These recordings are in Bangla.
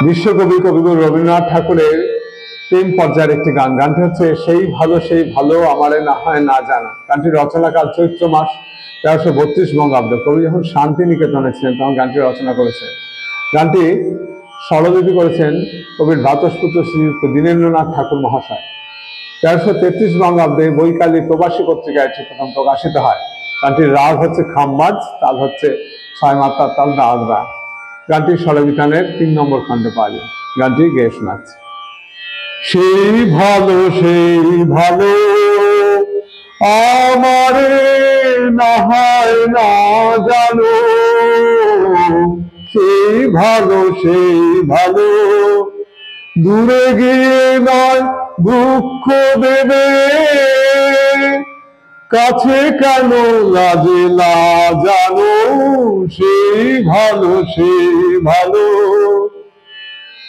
বিশ্বকবি কবিগুরু রবীন্দ্রনাথ ঠাকুরের প্রেম পর্যায়ের একটি গান। গানটি হচ্ছে সেই ভালো আমারে না হয় না জানা। গানটির রচনাকাল চৈত্র মাস 1332 বঙ্গাব্দ। কবি যখন শান্তিনিকেতনে ছিলেন তখন গানটি রচনা করেছেন। গানটি স্বরলিপি করেছেন কবির ভ্রাতুষ্পুত্র শ্রীযুক্ত দীনেন্দ্রনাথ ঠাকুর মহাশয়। 1333 বঙ্গাব্দে বৈকালী প্রবাসী পত্রিকায় এটি প্রথম প্রকাশিত হয়। গানটির রাগ হচ্ছে খাম্বাজ, তাল হচ্ছে ছয় মাত্রার তাল দাদরা। গানটি স্বরবিতানের 3 নম্বর খণ্ডে পাওয়া যায়। গানটি গেয়ে শোনাচ্ছে। সেই ভালো আমারে না হয় না জানো, সেই ভালো দূরে গিয়ে নয় দুঃখ দেবে, কাছে কেন লাগে না জানো, সেই ভালো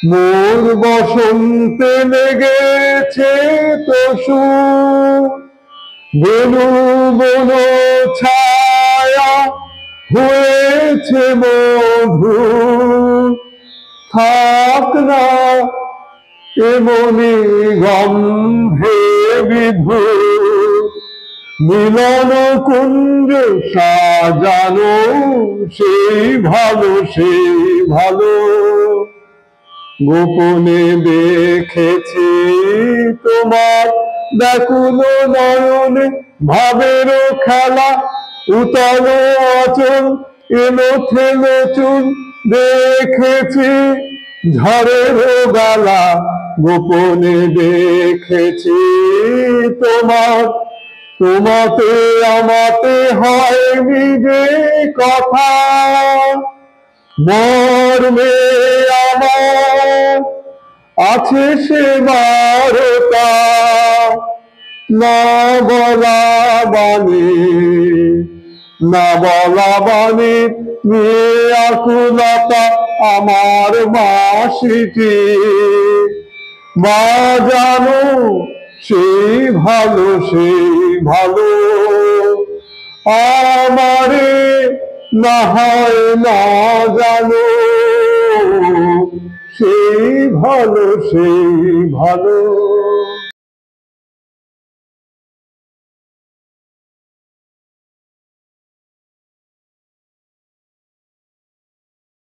মোর বসন্তে লেগেছে তসু, বনু বন ছায়া হয়েছে মধু, থাক না এমনি গন্ধে বিধু, মিলন কুঞ্জ সাজানো, সেই ভালো গোপনে দেখেছি তোমার ব্যাকুল নয়নে ভাবের খেলা, উতল অচল এলো থেলো চুল দেখেছি ঝড়ের বেলা, গোপনে দেখেছি তোমাতে আমাতে হয়নি যে কথা, মর্মে আমার আছে সে বারতা, না বলা বাণী নিয়ে আকুলতা আমার মাসিটি, বাজানো সেই ভালো আমারে না হয় না জানো, সেই ভালো